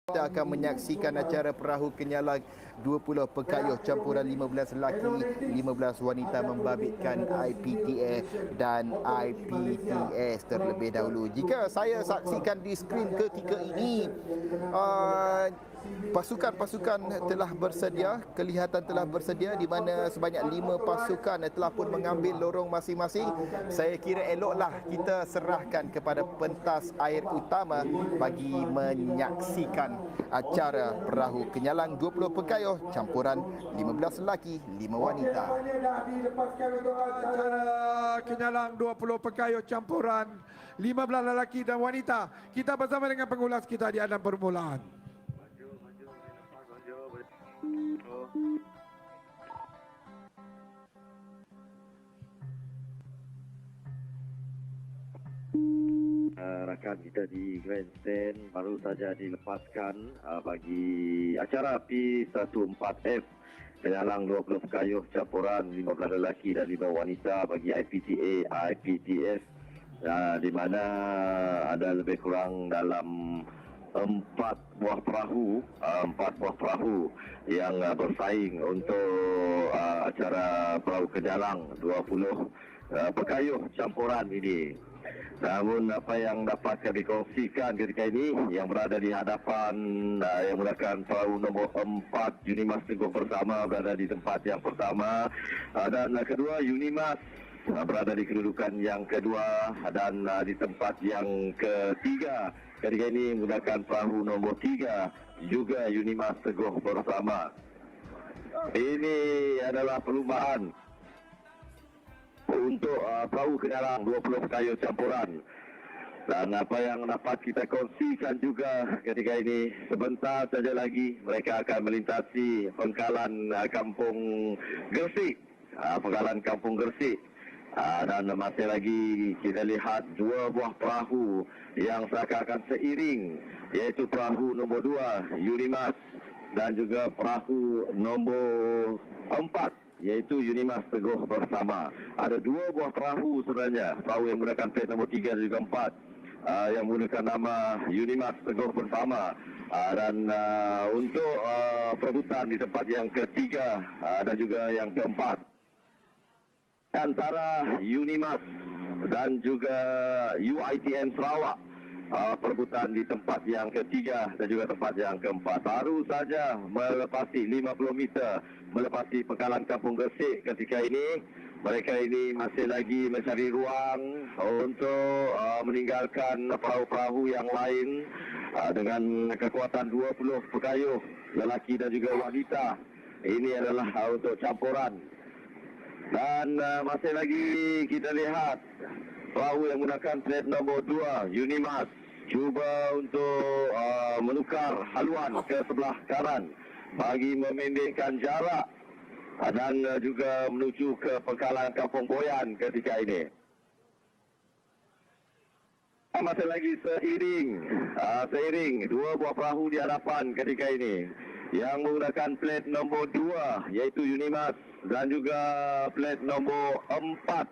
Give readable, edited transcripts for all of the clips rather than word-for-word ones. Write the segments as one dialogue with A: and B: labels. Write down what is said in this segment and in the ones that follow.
A: Kita akan menyaksikan acara perahu kenyalang 20 pekayuh campuran 15 lelaki, 15 wanita membabitkan IPTA dan IPTS terlebih dahulu. Jika saya saksikan di skrin ketika ini, pasukan-pasukan telah bersedia, kelihatan telah bersedia di mana sebanyak 5 pasukan telah pun mengambil lorong masing-masing. Saya kira eloklah kita serahkan kepada pentas air utama bagi menyaksikan acara perahu kenyalang 20 pekayuh campuran 15 lelaki, 5 wanita.
B: Acara kenyalang 20 pekayuh campuran 15 lelaki dan wanita. Kita bersama dengan pengulas kita di Adam permulaan.
C: Rakan kita di grandstand baru saja dilepaskan bagi acara P14F kenyalang 20 pekayuh campuran 15 lelaki dan 5 wanita bagi IPTA, IPTS, di mana ada lebih kurang dalam 4 buah perahu yang bersaing untuk acara perahu kenyalang 20 pekayuh campuran ini. Namun apa yang dapat kami kongsikan ketika ini, yang berada di hadapan yang menggunakan perahu nombor 4 Unimas Teguh Bersama berada di tempat yang pertama, dan kedua Unimas berada di kedudukan yang kedua, dan di tempat yang ketiga ketika ini menggunakan perahu nombor 3 juga Unimas Teguh Bersama. Ini adalah perubahan untuk perahu kenyalang 20 pekayuh campuran. Dan apa yang dapat kita kongsikan juga ketika ini, sebentar saja lagi mereka akan melintasi pangkalan Kampung Gersik. Dan masih lagi kita lihat 2 buah perahu yang seakan-akan seiring, iaitu perahu nombor 2 Unimas dan juga perahu nombor 4 iaitu Unimas Teguh Bersama. Ada 2 buah perahu sebenarnya, perahu yang menggunakan plate nombor 3 dan juga 4 yang menggunakan nama Unimas Teguh Bersama. Dan untuk perebutan di tempat yang ketiga dan juga yang keempat antara Unimas dan juga UITM Sarawak, perebutan di tempat yang ketiga dan juga tempat yang keempat. Baru saja melepasi 50 meter melepasi pangkalan Kampung Gersik ketika ini. Mereka ini masih lagi mencari ruang untuk meninggalkan perahu-perahu yang lain dengan kekuatan 20 pekayuh lelaki dan juga wanita. Ini adalah untuk campuran. Dan masih lagi kita lihat perahu yang menggunakan plate nombor 2 Unimas cuba untuk menukar haluan ke sebelah kanan bagi memendekkan jarak dan juga menuju ke pangkalan Kampung Boyan ketika ini. Masih lagi seiring 2 buah perahu di hadapan ketika ini yang menggunakan plate nombor 2 iaitu Unimas dan juga plate nombor 4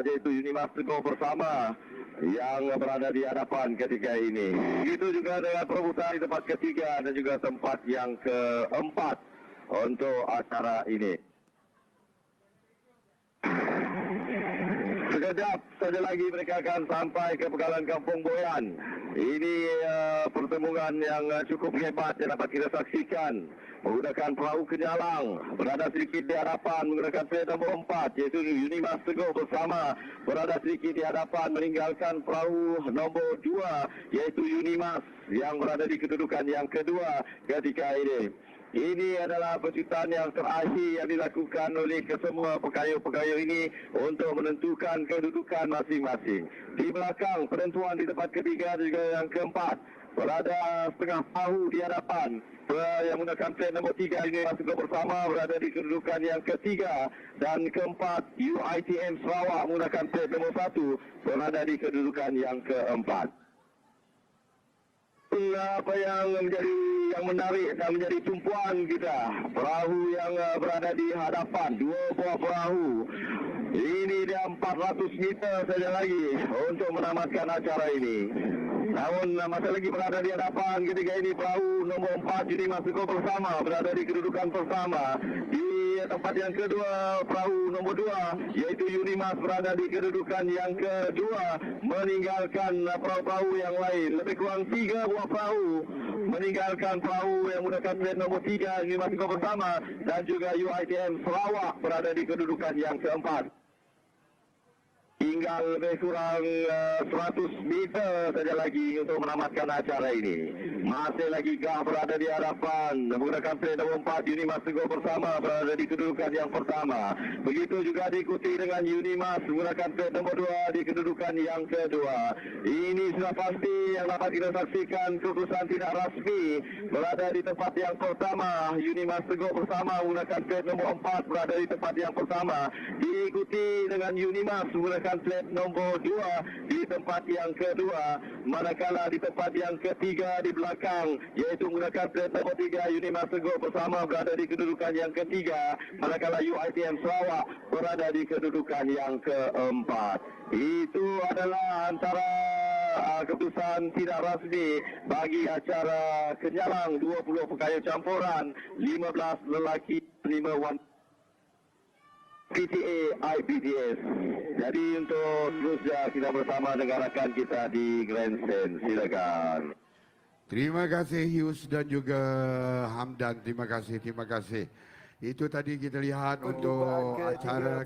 C: iaitu Unimas Teguh Bersama yang berada di hadapan ketika ini. Begitu juga dengan perebutan di tempat ketiga dan juga tempat yang keempat untuk acara ini. Sekejap saja lagi mereka akan sampai ke pangkalan Kampung Boyan. Ini pertemuan yang cukup hebat yang dapat kita saksikan. Menggunakan perahu kenyalang berada sedikit di hadapan menggunakan plate nombor 4 iaitu Unimas Teguh Bersama berada sedikit di hadapan meninggalkan perahu nombor 2 iaitu Unimas yang berada di kedudukan yang kedua ketika ini. Ini adalah pecutan yang terakhir yang dilakukan oleh kesemua pekayuh-pekayuh ini untuk menentukan kedudukan masing-masing. Di belakang penentuan di tempat ketiga dan juga yang keempat berada setengah perahu di hadapan yang menggunakan plate nombor 3 ini masuk bersama berada di kedudukan yang ketiga dan keempat. UITM Sarawak menggunakan plate nombor 1 berada di kedudukan yang keempat. Apa yang menarik dan menjadi tumpuan kita, perahu yang berada di hadapan, 2 buah perahu Ini dia 400 meter saja lagi untuk menamatkan acara ini. Namun masih lagi berada di hadapan ketika ini perahu nombor 4 Unimas Teguh Bersama berada di kedudukan pertama. Di tempat yang kedua perahu nombor 2 yaitu Unimas berada di kedudukan yang kedua, meninggalkan perahu-perahu yang lain. Lebih kurang 3 buah perahu meninggalkan perahu yang menggunakan plat nombor 3 Unimas Teguh Bersama, dan juga UiTM Sarawak berada di kedudukan yang keempat. Tinggal lebih kurang 100 meter saja lagi untuk menamatkan acara ini. Masih lagi Gah berada di hadapan menggunakan plat nombor 4 Unimas Teguh Bersama berada di kedudukan yang pertama. Begitu juga diikuti dengan Unimas menggunakan plat nombor 2 di kedudukan yang kedua. Ini sudah pasti yang dapat kita saksikan keputusan tidak rasmi berada di tempat yang pertama. Unimas Teguh Bersama menggunakan plat nombor 4 berada di tempat yang pertama. Diikuti dengan Unimas menggunakan plat nombor 2 di tempat yang kedua, manakala di tempat yang ketiga di belakang yaitu menggunakan plat nombor 3 Unimas Teguh Bersama berada di kedudukan yang ketiga, manakala UiTM Sarawak berada di kedudukan yang keempat. Itu adalah antara keputusan tidak rasmi bagi acara Kenyalang 20 pekayut campuran, 15 lelaki 5 wanita PTA IPTS. Jadi untuk seterusnya kita bersama dengan rakan kita di Grandstand. Silakan.
B: Terima kasih Yus dan juga Hamdan. Terima kasih. Itu tadi kita lihat untuk acara